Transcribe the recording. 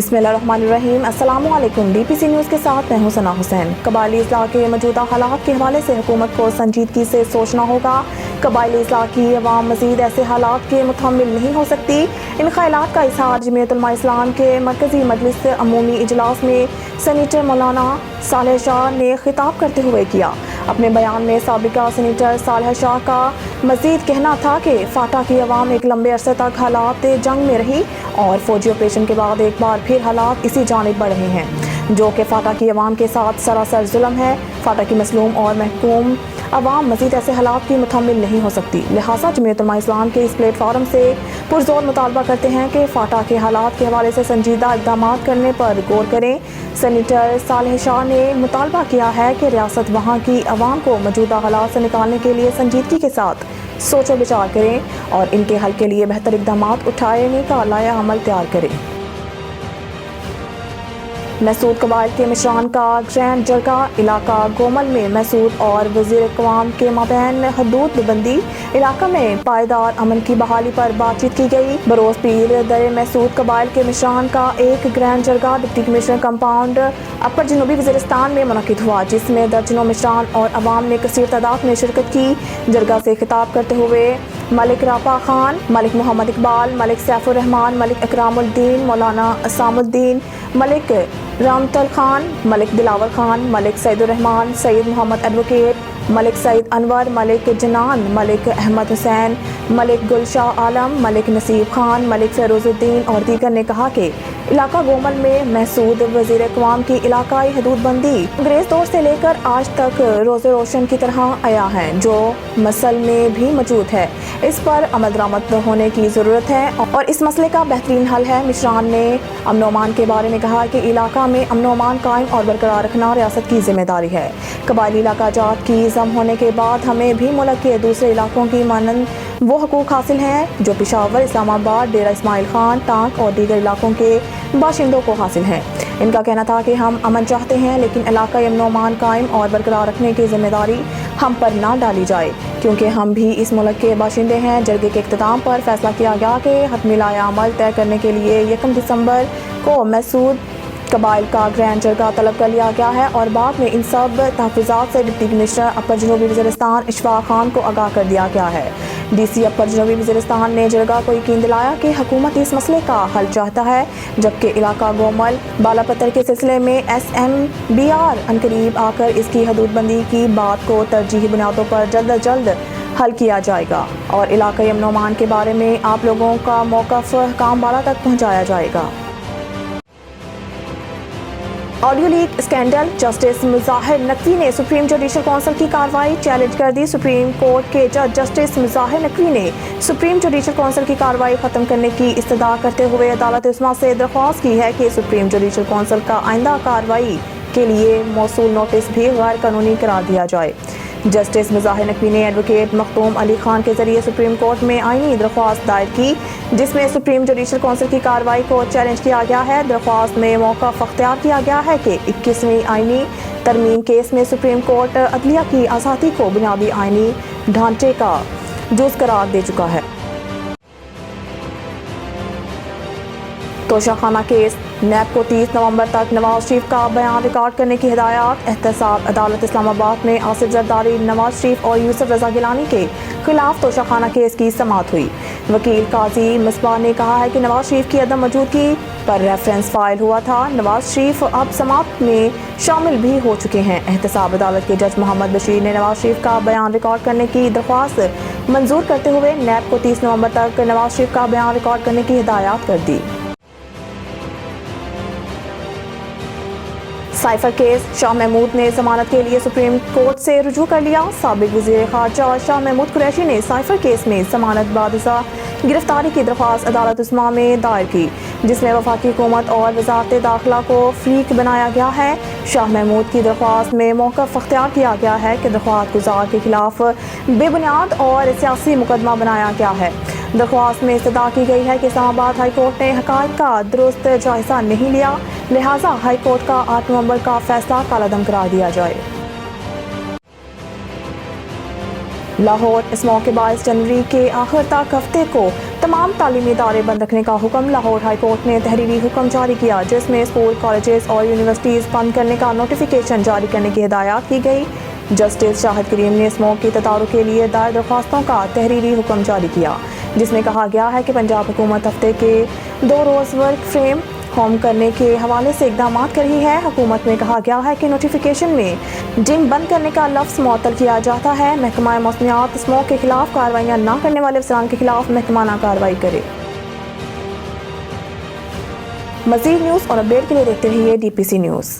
बिस्मिल्लाहिर्रहमानिर्रहीम। अस्सलामुअलैकुम। DPC news के साथ मैं हूं सना हुसैन। कबायली इस्लाह के मौजूदा हालात के हवाले से हुकूमत को संजीदगी से सोचना होगा। कबायली इस्लाह की अवाम मज़ीद ऐसे हालात के मुतहम्मिल नहीं हो सकती। इन ख़यालात का इज़हार जमीयत उलमा इस्लाम के मरकज़ी मजलिस अमूमी इजलास में सेनेटर मौलाना सालेह शाह ने खिताब करते हुए किया। अपने बयान में साबिका सेनेटर सालेह शाह का मज़ीद कहना था कि फाटा की अवाम एक लंबे अरसे तक हालात जंग में रही और फौजी ऑपरेशन के बाद एक बार फिर हालात इसी जानिब बढ़ रहे हैं, जो कि फाटा की अवाम के साथ सरासर जुल्म है। फाटा की मसलूम और महकूम अवाम मज़ीद ऐसे हालात की मुतहम्मिल नहीं हो सकती। लिहाजा जमीयत उलमा इस्लाम के इस प्लेटफार्म से पुरजोर मुतालबा करते हैं कि फाटा के हालात के हवाले से संजीदा इक़दाम करने पर गौर करें। सेनेटर सालेह शाह ने मुतालबा किया है कि रियासत वहाँ की अवाम को मौजूदा हालात से निकालने के लिए संजीदगी के साथ सोचो विचार करें और इनके हल के लिए बेहतर इक़दाम उठाने का लाया अमल तैयार करें। महसूद कबाइल के मिश्रान का ग्रैंड जरगा इलाका गोमल में महसूद और वज़ीर क़वाम के माबैन हदूद बंदी इलाका में पायदार अमन की बहाली पर बातचीत की गई। बरोज पीर दर महसूद कबाइल के मिश्रान का एक ग्रैंड जरगा डिप्टी कमिश्नर कंपाउंड अपर जनूबी वज़ीरिस्तान में मुनक़िद हुआ, जिसमें दर्जनों मिश्रान और अवाम ने कसीर तादाद में शिरकत की। जरगा से खिताब करते हुए मलिक रापा खान, मलिक मोहम्मद इकबाल, मलिक सैफुर रहमान, मलिक इकरामुद्दीन, मौलाना असामुद्दीन, मलिक रामतल खान, मलिक दिलावर खान, मलिक सईदुर रहमान, सईद मोहम्मद एडवोकेट, मलिक सईद अनवर, मलिक जनान, मलिक अहमद हुसैन, मलिक गुलशाह आलम, मलिक नसीब खान, मलिक फ़ैरोज़ुद्दीन और दीगर ने कहा कि इलाका गोमल में महसूद वज़ीर क़वाम की इलाकाई हदूदबंदी अंग्रेज़ दौर से लेकर आज तक रोज़े रोशन की तरह आया है, जो मसल में भी मौजूद है। इस पर अमल दरामद होने की ज़रूरत है और इस मसले का बेहतरीन हल है। मिश्रान ने अमन अमान के बारे में कहा कि इलाका में अमन अमान कायम और बरकरार रखना रियासत की जिम्मेदारी है। कबायली इलाका जात की जम होने के बाद हमें भी मुल्क के दूसरे इलाकों की मानंद वो हकूक़ हासिल हैं जो पेशावर, इस्लामाबाद, डेरा इस्माइल खान, टांक और दीगर इलाकों के बाशिंदों को हासिल हैं। इनका कहना था कि हम अमन चाहते हैं, लेकिन इलाका अमन अमान कायम और बरकरार रखने की जिम्मेदारी हम पर ना डाली जाए, क्योंकि हम भी इस मुल्क के बाशिंदे हैं। जरगे के इख्तिताम पर फैसला किया गया कि हतमी लाया अमल तय करने के लिए 1 दिसंबर को महसूद कबाइल का ग्रैंड जरगा तलब कर लिया गया है और बाद में इन सब तहफ़्फ़ुज़ात से डिप्टी कमिश्नर अपर जनूबी वज़ीरिस्तान इशफाक खान को आगाह कर दिया गया है। DC अपर जनूबी वज़ीरिस्तान ने जरगा को यकीन दिलाया कि हुकूमत इस मसले का हल चाहता है, जबकि इलाका गोमल बालापत्थर के सिलसिले में SMBR अनकरीब आकर इसकी हदूदबंदी की बात को तरजीही बुनियादों पर जल्द अज जल्द हल किया जाएगा और इलाका अमन अमान के बारे में आप लोगों का मौक़िफ़ हकाम वाला तक पहुँचाया जाएगा। Audio leak scandal, justice Mazahar Naqvi ने सुप्रीम जुडिशल काउंसिल की कार्रवाई चैलेंज कर दी। सुप्रीम कोर्ट के जज जस्टिस मुज़ाहिर नकवी ने सुप्रीम जुडिशल काउंसिल की कार्रवाई ख़त्म करने की इस्तदा करते हुए अदालत उस्मा से दरख्वास्त की है कि सुप्रीम जुडिशल काउंसिल का आइंदा कार्रवाई के लिए मौसूल नोटिस भी गैर कानूनी करार दिया जाए। जस्टिस मुज़ाहिर नकवी ने एडवोकेट मखदूम अली खान के जरिए सुप्रीम कोर्ट में आईनी दरख्वास्त दायर की, जिसमें सुप्रीम जुडिशल काउंसिल की कार्रवाई को चैलेंज किया गया है। दरख्वास्त में मौक़िफ़ अख्तियार किया गया है कि 21वीं आईनी तरमीम केस में सुप्रीम कोर्ट अदलिया की आज़ादी को बुनियादी आईनी ढांचे का जुज़ करार दे चुका है। तोशाखाना केस, नैब को 30 नवंबर तक नवाज शरीफ का बयान रिकॉर्ड करने की हिदायत। एहतसाब अदालत इस्लामाबाद में आसिफ जरदारी, नवाज शरीफ और यूसुफ रजा गिलानी के खिलाफ तोशाखाना केस की समाअत हुई। वकील काजी मिसबाह ने कहा है कि नवाज शरीफ की अदम मौजूदगी पर रेफरेंस फाइल हुआ था। नवाज शरीफ अब समाअत में शामिल भी हो चुके हैं। एहतसाब अदालत के जज मोहम्मद बशीर ने नवाज शरीफ का बयान रिकॉर्ड करने की दरख्वास्त मंजूर करते हुए नैब को 30 नवंबर तक नवाज शरीफ का बयान रिकॉर्ड करने की हिदायत कर दी। साइफर केस, शाह महमूद ने जमानत के लिए सुप्रीम कोर्ट से रुजू कर लिया। साबिक वज़ीर ख़ारजा शाह महमूद कुरैशी ने साइफर केस में जमानत बादिसा गिरफ्तारी की दरख्वास्त अदालत उस्मा में दायर की, जिसमें वफाकी हुकूमत और वज़ारत दाखिला को फ्रीक बनाया गया है। शाह महमूद की दरख्वास्त में मौक़िफ़ अख्तियार किया गया है कि दरख्वास्त गुजार के खिलाफ बेबुनियाद और सियासी मुकदमा बनाया गया है। दरख्वास्त में इस्तदा की गई है कि इस्लामाबाद हाई कोर्ट ने हक़ाइक़ का दुरुस्त जायज़ा नहीं लिया, लिहाजा हाई कोर्ट का 8 नवंबर का फैसला कालादम करार दिया जाए। लाहौर, इस मौके 22 जनवरी के आखिर तक हफ्ते को तमाम तालीमी इदारे बंद रखने का हुक्म। लाहौर हाई कोर्ट ने तहरीरी हुक्म जारी किया जिसमें स्कूल, कॉलेजेस और यूनिवर्सिटीज़ बंद करने का नोटिफिकेशन जारी करने की हिदायत की गई। जस्टिस शाहिद करीम ने स्मोक की तदारुक के लिए दायर दरख्वास्तों का तहरीरी हुक्म जारी किया जिसमें कहा गया है कि पंजाब हुकूमत हफ्ते के 2 रोज़ वर्क फ्रेम होम करने के हवाले से इकदाम कर रही है। हुकूमत में कहा गया है कि नोटिफिकेशन में जिम बंद करने का लफ्ज़ मुअत्तल किया जाता है। महकमा मौसमियात स्मोक के खिलाफ कार्रवाइयाँ न करने वाले अफसरान के खिलाफ महकमाना कार्रवाई करे। मज़ीद न्यूज़ और अपडेट के लिए देखते रहिए DPC न्यूज़।